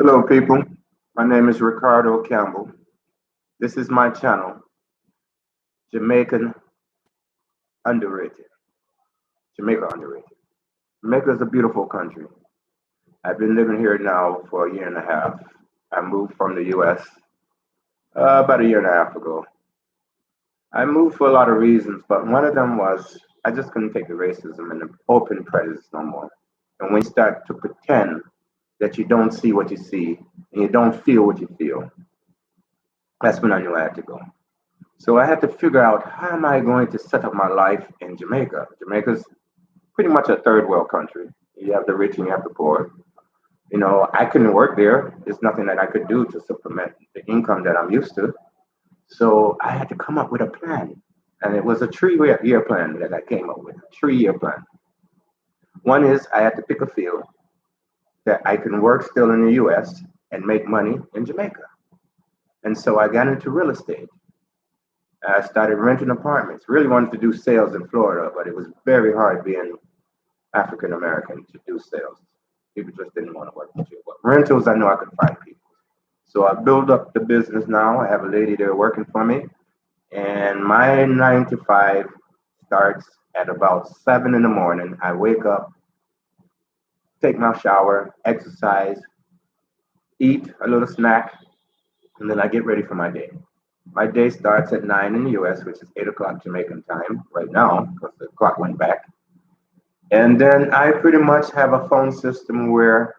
Hello, people. My name is Ricardo Campbell. This is my channel, Jamaican Underrated. Jamaica Underrated. Jamaica is a beautiful country. I've been living here now for a year and a half. I moved from the U.S. About a year and a half ago. I moved for a lot of reasons, but one of them was I just couldn't take the racism and the open prejudice no more. And when you start to pretend that you don't see what you see and you don't feel what you feel, that's when I knew I had to go. So I had to figure out how am I going to set up my life in Jamaica. Jamaica's pretty much a third world country. You have the rich and you have the poor. I couldn't work there. There's nothing that I could do to supplement the income that I'm used to. So I had to come up with a plan. And it was a 3 year plan that I came up with, a 3 year plan. One is I had to pick a field that I can work still in the US and make money in Jamaica. And so I got into real estate. I started renting apartments. Really wanted to do sales in Florida, but it was very hard being African American to do sales. People just didn't want to work with you. But rentals, I know I could find people. So I built up the business now. I have a lady there working for me. And my 9 to 5 starts at about 7 in the morning. I wake up, take my shower, exercise, eat a little snack, and then I get ready for my day. My day starts at 9 in the US, which is 8 o'clock Jamaican time right now, because the clock went back. And then I pretty much have a phone system where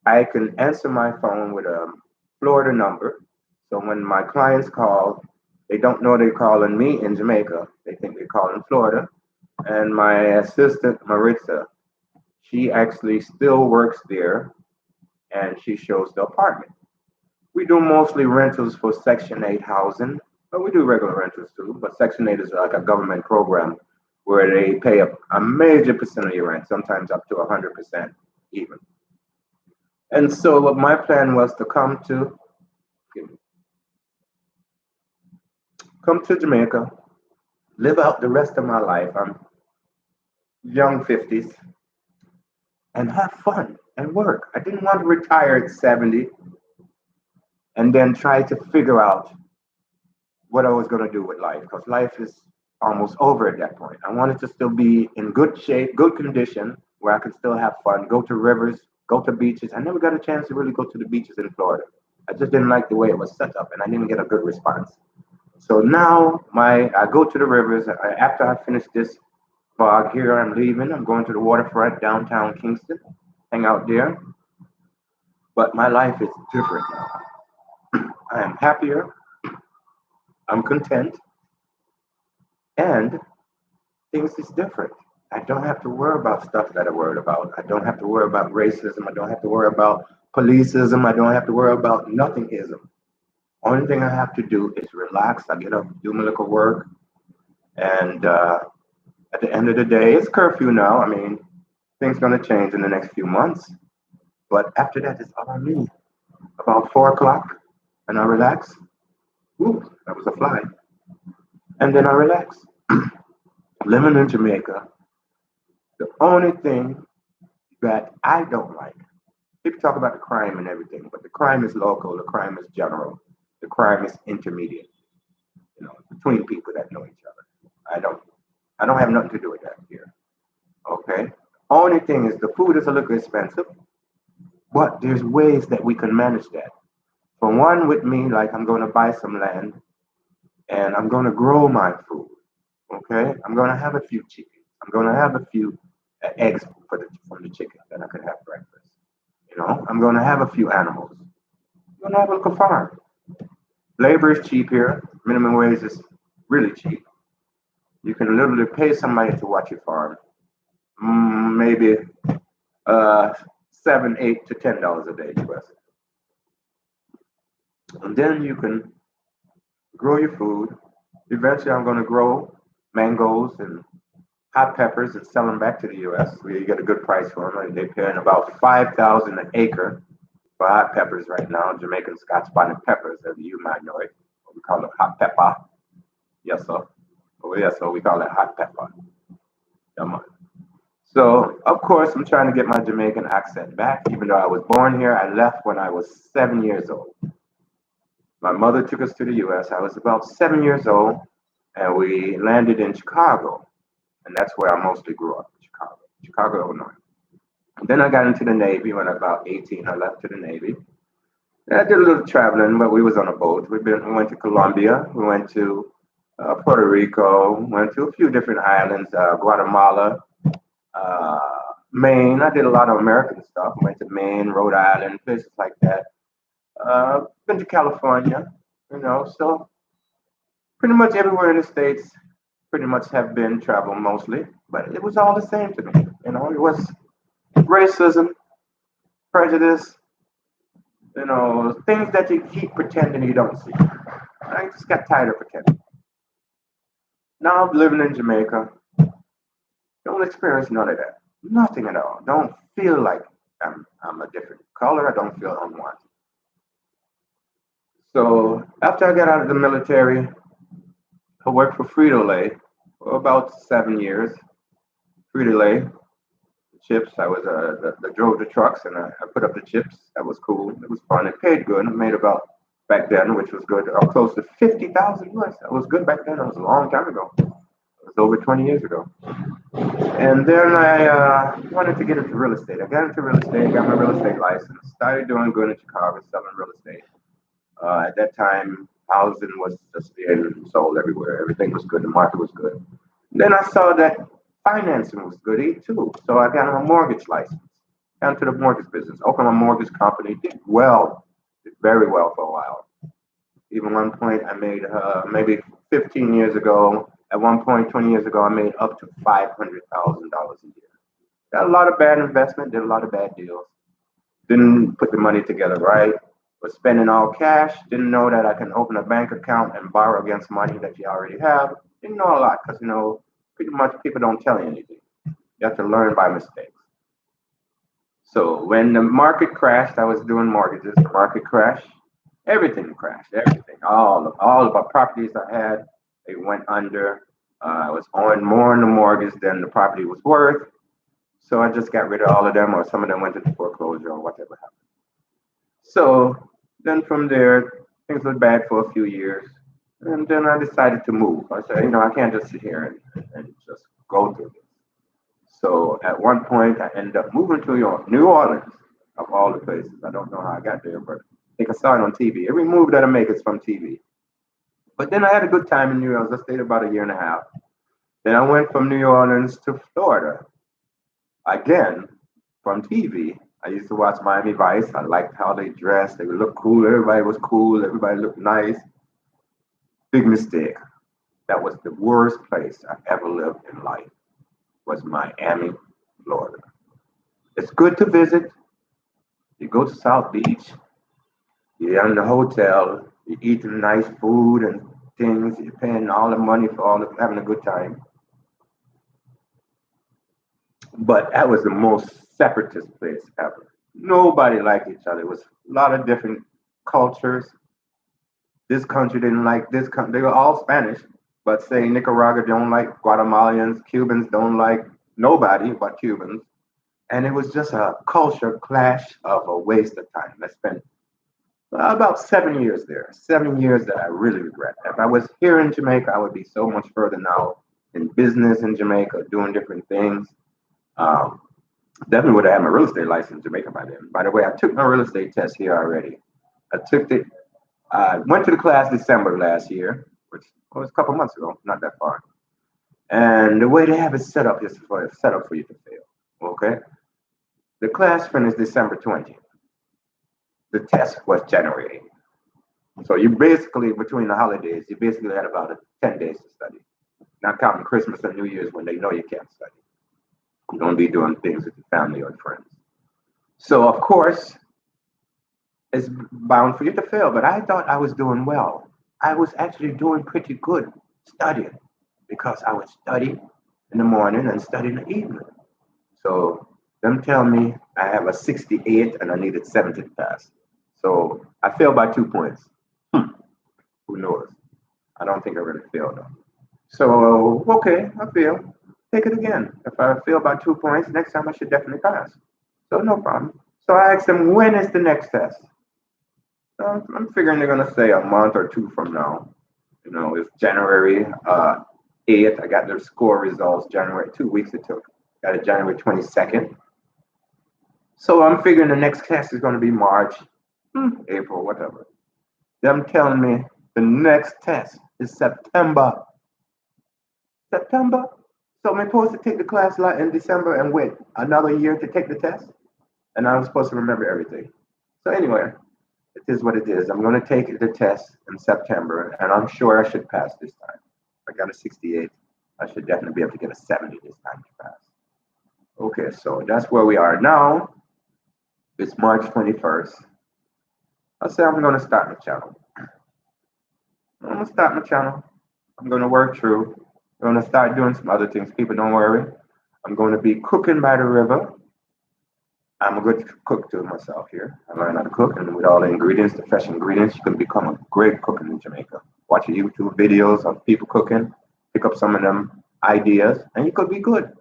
I can answer my phone with a Florida number. So when my clients call, they don't know they're calling me in Jamaica. They think they're calling Florida. And my assistant, Maritza, she actually still works there and she shows the apartment. We do mostly rentals for Section 8 housing, but we do regular rentals too. But Section 8 is like a government program where they pay a major percent of your rent, sometimes up to 100% even. And so what my plan was to come to Jamaica, live out the rest of my life. I'm young 50s and have fun and work. I didn't want to retire at 70 and then try to figure out what I was going to do with life because life is almost over at that point. I wanted to still be in good shape, good condition, where I could still have fun, go to rivers, go to beaches. I never got a chance to really go to the beaches in Florida. I just didn't like the way it was set up, and I didn't get a good response. So now I go to the rivers. After I finish this vlog here, I'm leaving. I'm going to the waterfront downtown Kingston, hang out there. But my life is different now. I am happier. I'm content, and things is different. I don't have to worry about stuff that I worried about. I don't have to worry about racism. I don't have to worry about policeism. I don't have to worry about nothingism. Only thing I have to do is relax. I get up, do my little work, and at the end of the day, it's curfew now. I mean, things gonna change in the next few months, but after that, it's all on me. About 4 o'clock, and I relax. Ooh, that was a fly. And then I relax. Living in Jamaica, the only thing that I don't like, people talk about the crime and everything, but the crime is local, the crime is general, the crime is intermediate, between people that know each other. I don't I don't have nothing to do with that here. Okay. Only thing is the food is a little expensive, but there's ways that we can manage that. For one, with me, like I'm going to buy some land and I'm going to grow my food. Okay. I'm going to have a few chickens. I'm going to have a few eggs from the chicken that I could have breakfast. I'm going to have a few animals. I'm going to have a little farm. Labor is cheap here. Minimum wage is really cheap. You can literally pay somebody to watch your farm. Maybe 7, $8 to $10 a day US. And then you can grow your food. Eventually, I'm going to grow mangoes and hot peppers and sell them back to the U.S. where you get a good price for them. They're paying about 5,000 an acre for hot peppers right now. Jamaican Scotch spotted peppers, as you might know it. We call it hot pepper. Yes, sir. Oh, yes, so we call it hot pepper. Come on. So, of course, I'm trying to get my Jamaican accent back. Even though I was born here, I left when I was 7 years old. My mother took us to the US. I was about 7 years old, and we landed in Chicago. And that's where I mostly grew up, Chicago, Illinois. And then I got into the Navy when I was about 18. I left to the Navy. And I did a little traveling, but we was on a boat. We went to Colombia. We went to Puerto Rico. Went to a few different islands, Guatemala, uh, Maine. I did a lot of American stuff. Went to Maine, Rhode Island, places like that. Been to California, so pretty much everywhere in the States, pretty much have been travel mostly, but it was all the same to me. It was racism, prejudice, things that you keep pretending you don't see. I just got tired of pretending. Now I'm living in Jamaica. Don't experience none of that. Nothing at all. Don't feel like I'm a different color. I don't feel unwanted. So after I got out of the military, I worked for Frito-Lay for about 7 years. Frito-Lay, chips. I was drove the trucks and I put up the chips. That was cool. It was fun. It paid good. I made about back then, which was good, close to 50,000 US. That was good back then. It was a long time ago. It was over 20 years ago. And then I wanted to get into real estate. I got into real estate, got my real estate license, started doing good in Chicago, selling real estate. At that time, housing was just being sold everywhere. Everything was good. The market was good. Then I saw that financing was good too. So I got a mortgage license, got into the mortgage business, opened a mortgage company, did well, did very well for a while. Even one point I made maybe 15 years ago, at one point 20 years ago, I made up to $500,000 a year. Got a lot of bad investment, did a lot of bad deals. Didn't put the money together right, was spending all cash, didn't know that I can open a bank account and borrow against money that you already have. Didn't know a lot because, pretty much people don't tell you anything. You have to learn by mistakes. So when the market crashed, I was doing mortgages. The market crashed, everything crashed, everything. All of my properties I had, they went under. I was owing more in the mortgage than the property was worth. So I just got rid of all of them, or some of them went into foreclosure or whatever happened. So then from there, things were bad for a few years. And then I decided to move. I said, I can't just sit here and just go through this. So at one point, I ended up moving to New Orleans, of all the places. I don't know how I got there, but I think I saw it on TV. Every move that I make is from TV. But then I had a good time in New Orleans. I stayed about a year and a half. Then I went from New Orleans to Florida. Again, from TV. I used to watch Miami Vice. I liked how they dressed. They would look cool. Everybody was cool. Everybody looked nice. Big mistake. That was the worst place I've ever lived in life, was Miami, Florida. It's good to visit. You go to South Beach. You're in the hotel. You're eating nice food and things. You're paying all the money for having a good time. But that was the most separatist place ever. Nobody liked each other. It was a lot of different cultures. This country didn't like this country. They were all Spanish, but say Nicaragua don't like Guatemalans, Cubans don't like nobody but Cubans. And it was just a culture clash of a waste of time. I spent about 7 years there, 7 years that I really regret. If I was here in Jamaica, I would be so much further now in business in Jamaica, doing different things. Um, Definitely would have had my real estate license in Jamaica by then. By the way, I took my real estate test here already. I went to the class December last year, which was a couple months ago, not that far. And the way they have it set up is set up for you to fail. Okay. The class finished December 20th. The test was January 8th. So you basically, between the holidays, you basically had about 10 days to study. Not counting Christmas and New Year's when they know you can't study. You're going to be doing things with your family or friends. So, of course, it's bound for you to fail, but I thought I was doing well. I was actually doing pretty good studying because I would study in the morning and study in the evening. So them tell me I have a 68 and I needed 70 to pass. So I failed by 2 points. Who knows? I don't think I really failed though. So, okay, I failed. take it again. If I fail by 2 points, next time I should definitely pass. So no problem. So I asked them, when is the next test? I'm figuring they're gonna say a month or two from now. You know, it's January 8th. I got their score results. January 2 weeks it took. Got it January 22nd. So I'm figuring the next test is gonna be March, April, whatever. Them telling me the next test is September. September. So I'm supposed to take the class lot in December and wait another year to take the test, and I was supposed to remember everything. So anyway, it is what it is. I'm going to take the test in September, and I'm sure I should pass this time. I got a 68. I should definitely be able to get a 70 this time to pass. Okay, so that's where we are now. It's March 21st. I say I'm going to start my channel. I'm going to start my channel. I'm going to work through. I'm going to start doing some other things. People, don't worry. I'm going to be cooking by the river. I'm a good cook too myself here. I learned how to cook, and with all the ingredients, the fresh ingredients, you can become a great cook in Jamaica. Watch YouTube videos of people cooking, pick up some of them ideas, and you could be good.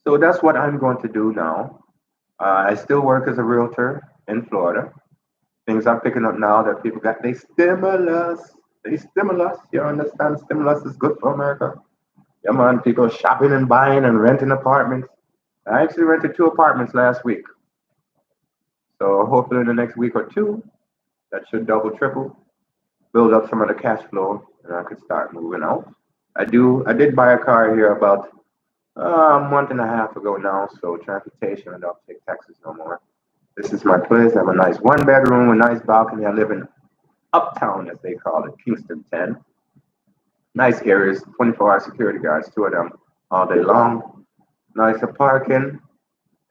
So that's what I'm going to do now. I still work as a realtor in Florida. Things I'm picking up now that people got, they stimulus. You understand? Stimulus is good for America. Yeah, man, people shopping and buying and renting apartments. I actually rented 2 apartments last week. So hopefully in the next week or two, that should double, triple, build up some of the cash flow, and I could start moving out. I did buy a car here about a month and a half ago now, so transportation, I don't take taxes no more. This is my place. I have a nice 1 bedroom, a nice balcony. I live in Uptown, as they call it, Kingston 10. Nice areas, 24-hour security guards, 2 of them all day long. Nice parking,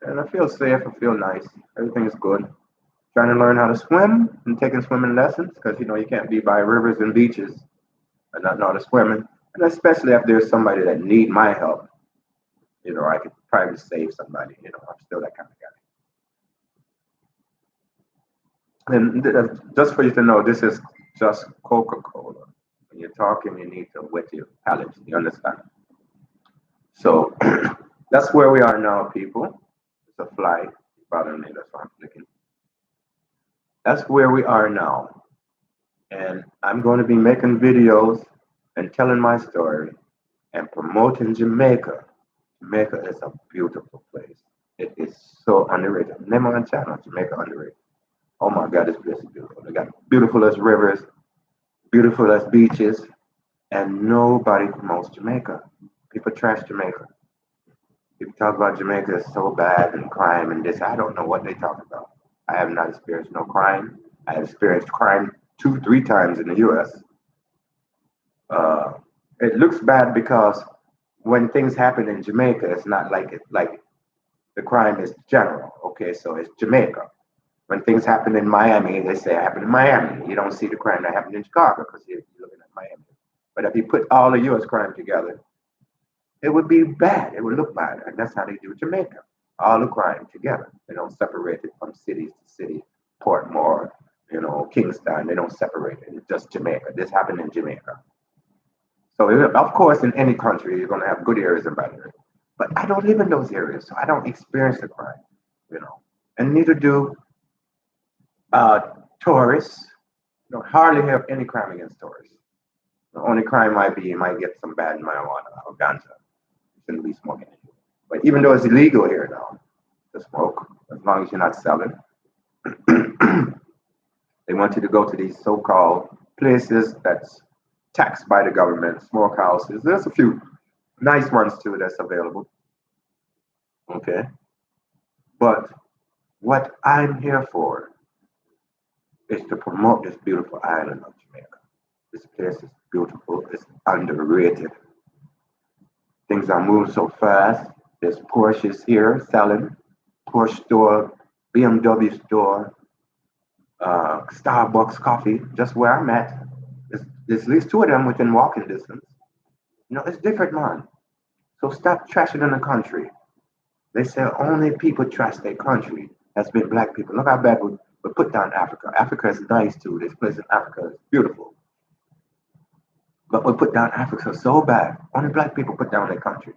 and I feel safe. I feel nice. Everything's good. Trying to learn how to swim and taking swimming lessons because you can't be by rivers and beaches and not know how to swim. And especially if there's somebody that need my help, I could probably save somebody. I'm still that kind of guy. And just for you to know, this is just Coca-Cola. When you're talking, you need to wet your palate. You understand? So that's where we are now, people. It's a fly bothering me. That's why I'm flicking. That's where we are now. And I'm going to be making videos and telling my story and promoting Jamaica. Jamaica is a beautiful place. It is so underrated. Name on the channel, Jamaica Underrated. Oh my God, this place is beautiful. They got beautiful as rivers, beautiful as beaches, and nobody promotes Jamaica. People trash Jamaica. People talk about Jamaica is so bad and crime and this. I don't know what they talk about. I have not experienced no crime. I have experienced crime 2, 3 times in the U.S. It looks bad because when things happen in Jamaica, it's not like the crime is general. Okay, so it's Jamaica. When things happen in Miami, they say it happened in Miami. You don't see the crime that happened in Chicago because you're looking at Miami. But if you put all the U.S. crime together, it would be bad. It would look bad, and that's how they do Jamaica. All the crime together. They don't separate it from city to city. Portmore, Kingston. They don't separate it. It's just Jamaica. This happened in Jamaica. So of course, in any country, you're going to have good areas and bad areas. But I don't live in those areas, so I don't experience the crime. And neither do tourists. Hardly have any crime against tourists. The only crime might be you might get some bad marijuana or ganja. You shouldn't be smoking it. But even though it's illegal here now to smoke, as long as you're not selling, they want you to go to these so-called places that's taxed by the government, smokehouses. There's a few nice ones too that's available. Okay. But what I'm here for is to promote this beautiful island of Jamaica. This place is beautiful. It's underrated. Things are moving so fast. There's Porsches here selling. Porsche store, BMW store, Starbucks coffee, just where I'm at. There's at least 2 of them within walking distance. It's different, man. So stop trashing in the country. They say only people trash their country has been black people. Look how bad we put down Africa. Africa is nice too. This place in Africa is beautiful. But we put down Africa so bad. Only black people put down their country.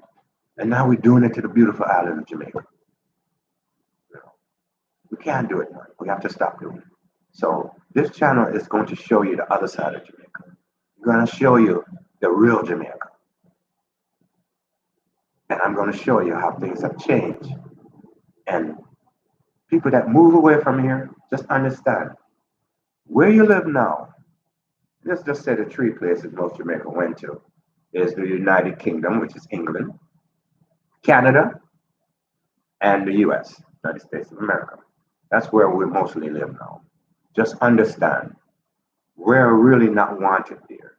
And now we're doing it to the beautiful island of Jamaica. You know, we can't do it, man. We have to stop doing it. So this channel is going to show you the other side of Jamaica. We're going to show you the real Jamaica. And I'm going to show you how things have changed. And people that move away from here, just understand where you live now. Let's just say the three places most Jamaica went to is the United Kingdom, which is England, Canada, and the US, United States of America. That's where we mostly live now. Just understand, we're really not wanted there.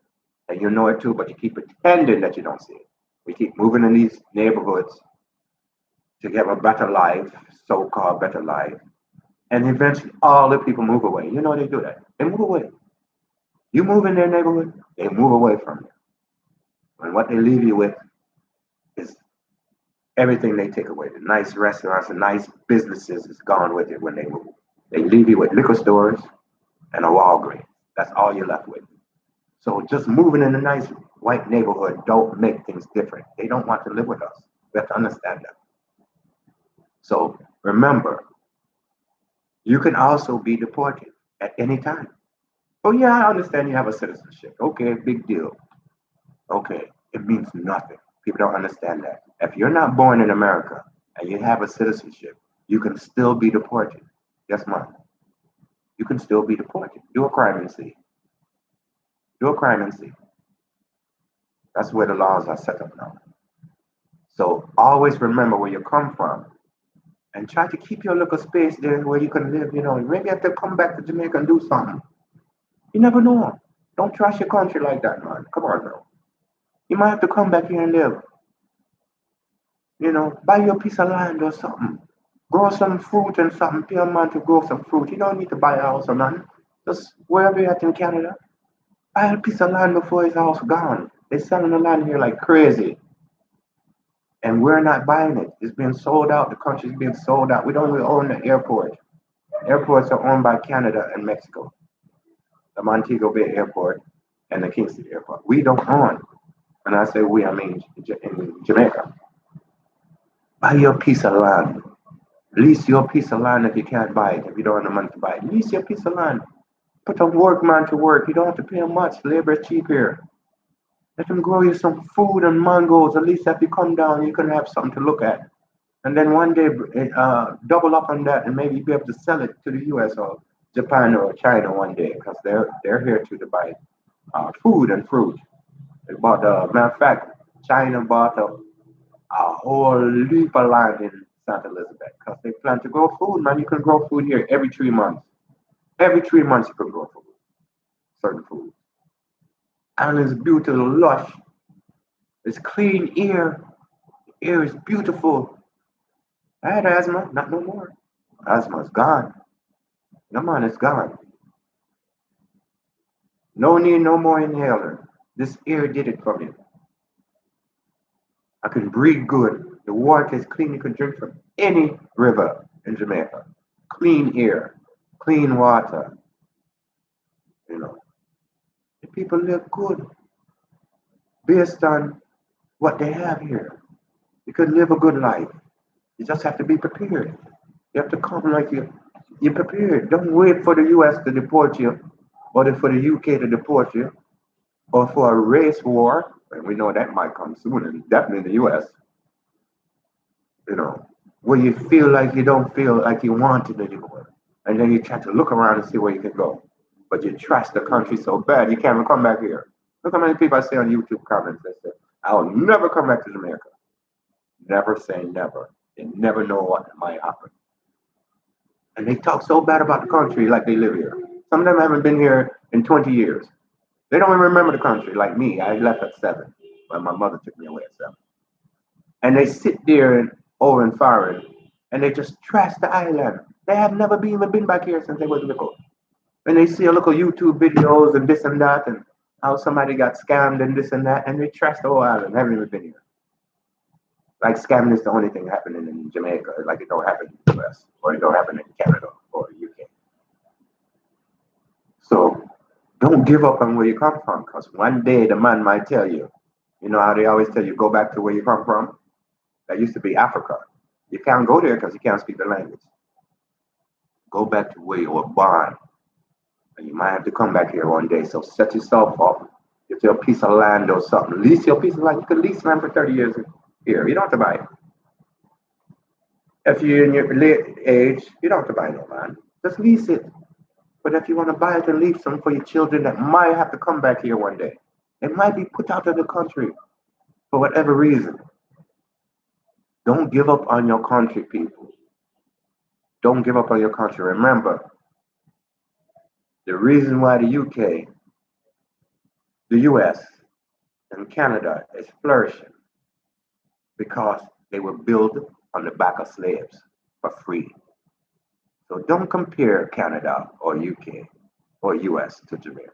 And you know it too, but you keep pretending that you don't see it. We keep moving in these neighborhoods to get a better life, so-called better life. And eventually all the people move away. You know they do that. They move away. You move in their neighborhood, they move away from you. And what they leave you with is everything they take away. The nice restaurants, the nice businesses is gone with it when they move. They leave you with liquor stores and a Walgreens. That's all you're left with. So just moving in a nice white neighborhood don't make things different. They don't want to live with us. We have to understand that. So remember, you can also be deported at any time. Oh yeah, I understand you have a citizenship. Okay, big deal. Okay, it means nothing. People don't understand that. If you're not born in America and you have a citizenship, you can still be deported. Yes, ma'am. You can still be deported. Do a crime and see. Do a crime and see. That's where the laws are set up now. So always remember where you come from and try to keep your little space there where you can live. You know, maybe you have to come back to Jamaica and do something. You never know. Don't trash your country like that, man. Come on, bro. You might have to come back here and live. You know, buy you a piece of land or something. Grow some fruit and something. Pay a man to grow some fruit. You don't need to buy a house or nothing. Just wherever you're at in Canada, buy a piece of land before his house gone. They're selling the land here like crazy. And we're not buying it. It's being sold out. The country's being sold out. We don't even own the airport. Airports are owned by Canada and Mexico. The Montego Bay Airport and the Kingston Airport. We don't own. And I say we, I mean in Jamaica. Buy your piece of land. Lease your piece of land if you can't buy it. If you don't have the money to buy it, lease your piece of land. Put a workman to work. You don't have to pay him much. Labor is cheap here. Let him grow you some food and mangoes. At least if you come down, you can have something to look at. And then one day, double up on that and maybe be able to sell it to the US or Japan or China one day because they're here to buy food and fruit. They bought, matter of fact, China bought a whole heap of land in St. Elizabeth because they plan to grow food, man. You can grow food here every 3 months. Every 3 months you can grow food, certain food. And it's beautiful, lush. It's clean air. The air is beautiful. I had asthma, not no more. Asthma's gone. No man, it's gone. No need no more inhaler. This air did it for me. I can breathe good. The water is clean. You can drink from any river in Jamaica. Clean air, clean water. You know, the people live good based on what they have here. You can live a good life. You just have to be prepared. You have to come like you're prepared. Don't wait for the US to deport you or for the UK to deport you or for a race war. And we know that might come soon, and definitely in the US. You know, where you feel like you don't feel like you want it anymore. And then you try to look around and see where you can go. But you trash the country so bad you can't even come back here. Look how many people I see on YouTube comments that say, I'll never come back to Jamaica. Never say never. They never know what might happen. And they talk so bad about the country like they live here. Some of them haven't been here in 20 years. They don't even remember the country like me. I left at 7 when my mother took me away at 7. And they sit there over in Foreign and they just trash the island. They have never even been back here since they was little. And they see a local YouTube videos and this and that and how somebody got scammed and this and that, and they trash the whole island. They haven't even been here. Like scamming is the only thing happening in Jamaica, like it don't happen in the US or it don't happen in Canada or UK. So don't give up on where you come from, because one day the man might tell you, you know how they always tell you, go back to where you come from? That used to be Africa. You can't go there because you can't speak the language. Go back to where you were born. And you might have to come back here one day. So set yourself up. Get your piece of land or something. Lease your piece of land. You can lease land for 30 years here. You don't have to buy it. If you're in your late age, you don't have to buy no land. Just lease it. But if you want to buy it and leave some for your children that might have to come back here one day, they might be put out of the country for whatever reason. Don't give up on your country, people. Don't give up on your country. Remember, the reason why the UK, the US, and Canada is flourishing because they were built on the back of slaves for free. So don't compare Canada or UK or US to Jamaica.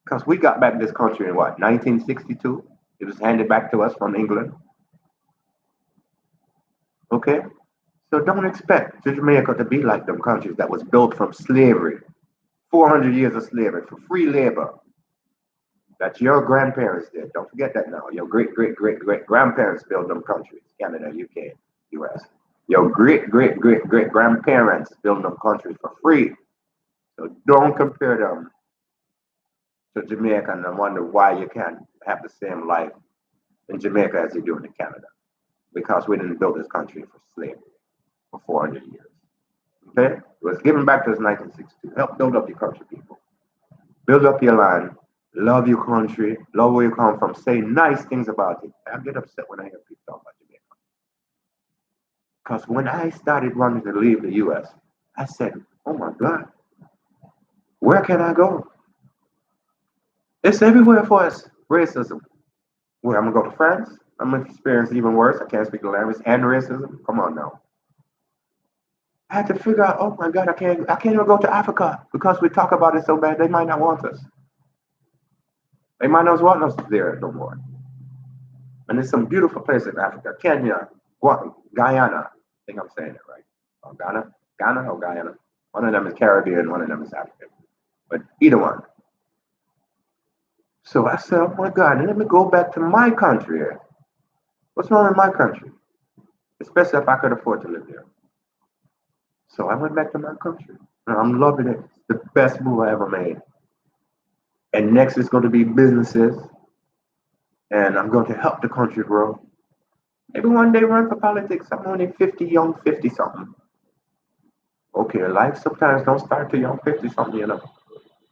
Because we got back this country in what, 1962? It was handed back to us from England. Okay? So don't expect Jamaica to be like them countries that was built from slavery, 400 years of slavery for free labor that your grandparents did. Don't forget that now. Your great, great, great, great grandparents built them countries, Canada, UK, US. Your great, great, great, great grandparents built them countries for free. So don't compare them to Jamaica and wonder why you can't have the same life in Jamaica as you do in Canada. Because we didn't build this country for slavery for 400 years. Okay? It was given back to us in 1962. Help build up your country, people. Build up your land. Love your country. Love where you come from. Say nice things about it. I get upset when I hear people talk about Jamaica. Because when I started wanting to leave the US, I said, oh my God, where can I go? It's everywhere for us. Racism. Where I'm going to go to France? I'm going to experience even worse. I can't speak the language and racism. Come on now. I had to figure out, oh my God, I can't even go to Africa because we talk about it so bad, they might not want us. They might not want us there no more. And there's some beautiful places in Africa. Kenya, Guyana. I think I'm saying it right. Or Ghana or Guyana. One of them is Caribbean, one of them is African. But either one. So I said, oh my God, let me go back to my country. What's wrong with my country? Especially if I could afford to live there. So I went back to my country. And I'm loving it. It's the best move I ever made. And next is going to be businesses. And I'm going to help the country grow. Maybe one day run for politics. I'm only 50, young 50 something. Okay, life sometimes don't start till young 50 something, you know.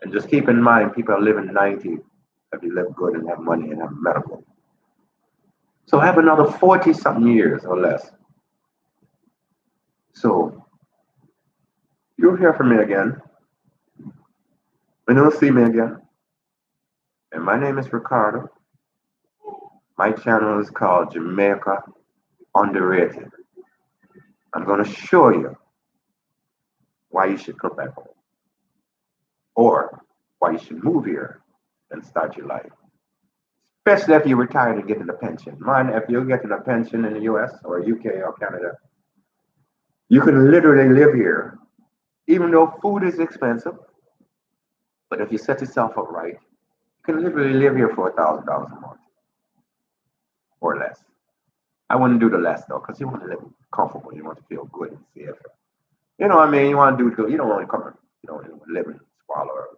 And just keep in mind, people are living 90 if you live good and have money and have medical. So have another 40 something years or less. So you'll hear from me again. And you'll see me again. And my name is Ricardo. My channel is called Jamaica Underrated. I'm going to show you why you should come back home. Or why you should move here and start your life. Especially if you're retired and getting a pension. Man, if you're getting a pension in the US or UK or Canada, you can literally live here, even though food is expensive. But if you set yourself up right, you can literally live here for $1,000 a month or less. I wouldn't do the less though, because you want to live comfortable. You want to feel good and safe. You know what I mean? You want to do good. You don't want to come and live in squalor,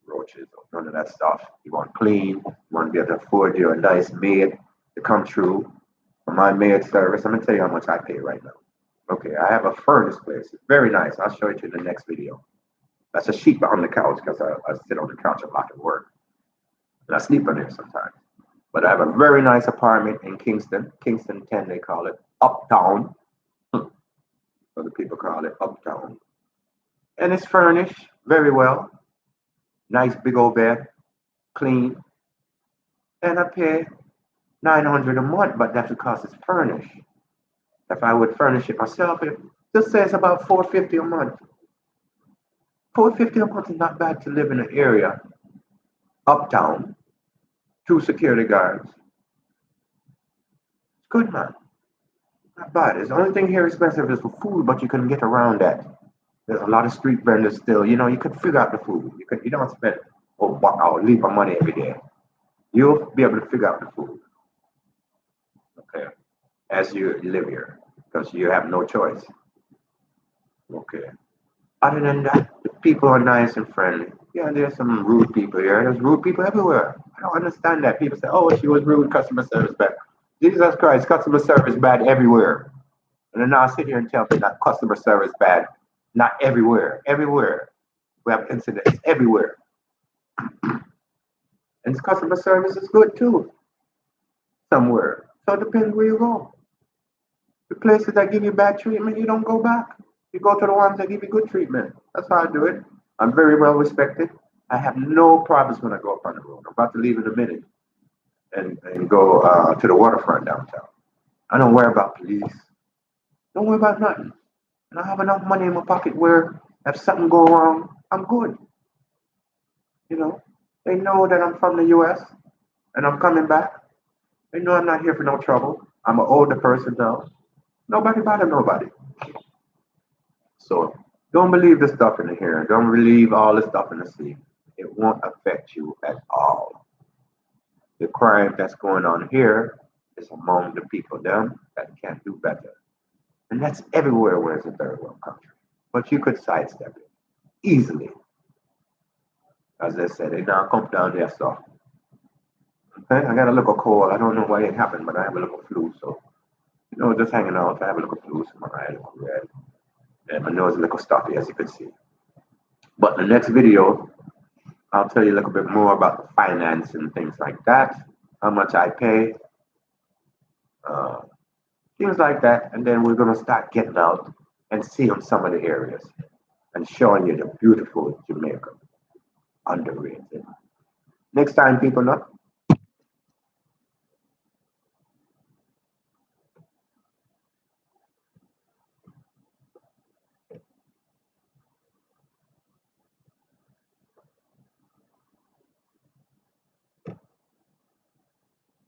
roaches or none of that stuff. You want clean. You want to be able to afford you a nice maid to come through. For my maid service, I'm gonna tell you how much I pay right now. Okay, I have a furnace place. It's very nice. I'll show it to you in the next video. That's a sheet on the couch because I sit on the couch a lot at work. And I sleep on there sometimes. But I have a very nice apartment in Kingston 10, they call it, uptown. So the people call it uptown. And it's furnished very well. Nice big old bed, clean. And I pay $900 a month, but that's because it's furnished. If I would furnish it myself, it just says about $450 a month. $450 a month is not bad to live in an area, uptown, 2 security guards. It's good, man. Not bad. The only thing here expensive is for food, but you can get around that. There's a lot of street vendors still. You know, you can figure out the food. You don't spend or leave my money every day. You'll be able to figure out the food, okay, as you live here, because you have no choice. Okay. Other than that, the people are nice and friendly. Yeah, there's some rude people here. There's rude people everywhere. I don't understand that. People say, "Oh, she was rude, customer service bad." Jesus Christ, customer service bad everywhere. And then now sit here and tell me that customer service bad. Not everywhere. Everywhere. We have incidents everywhere. And customer service is good too, somewhere. So it depends where you go. The places that give you bad treatment, you don't go back. You go to the ones that give you good treatment. That's how I do it. I'm very well respected. I have no problems when I go up on the road. I'm about to leave in a minute and go to the waterfront downtown. I don't worry about police. Don't worry about nothing. And I have enough money in my pocket where if something go wrong, I'm good. You know, they know that I'm from the U.S. and I'm coming back. They know I'm not here for no trouble. I'm an older person now. Nobody bother nobody. So don't believe the stuff in here. Don't believe all the stuff in the sea. It won't affect you at all. The crime that's going on here is among the people them that can't do better. And that's everywhere where it's a third world country. But you could sidestep it easily. As I said, they now come down there stuff. Okay, I got a little cold. I don't know why it happened, but I have a little flu. So, just hanging out. I have a little flu, so my eye a little red. And my nose a little stuffy, as you can see. But in the next video, I'll tell you a little bit more about the finance and things like that, how much I pay, uh, things like that. And then we're going to start getting out and seeing some of the areas and showing you the beautiful Jamaica underrated. Next time, people know.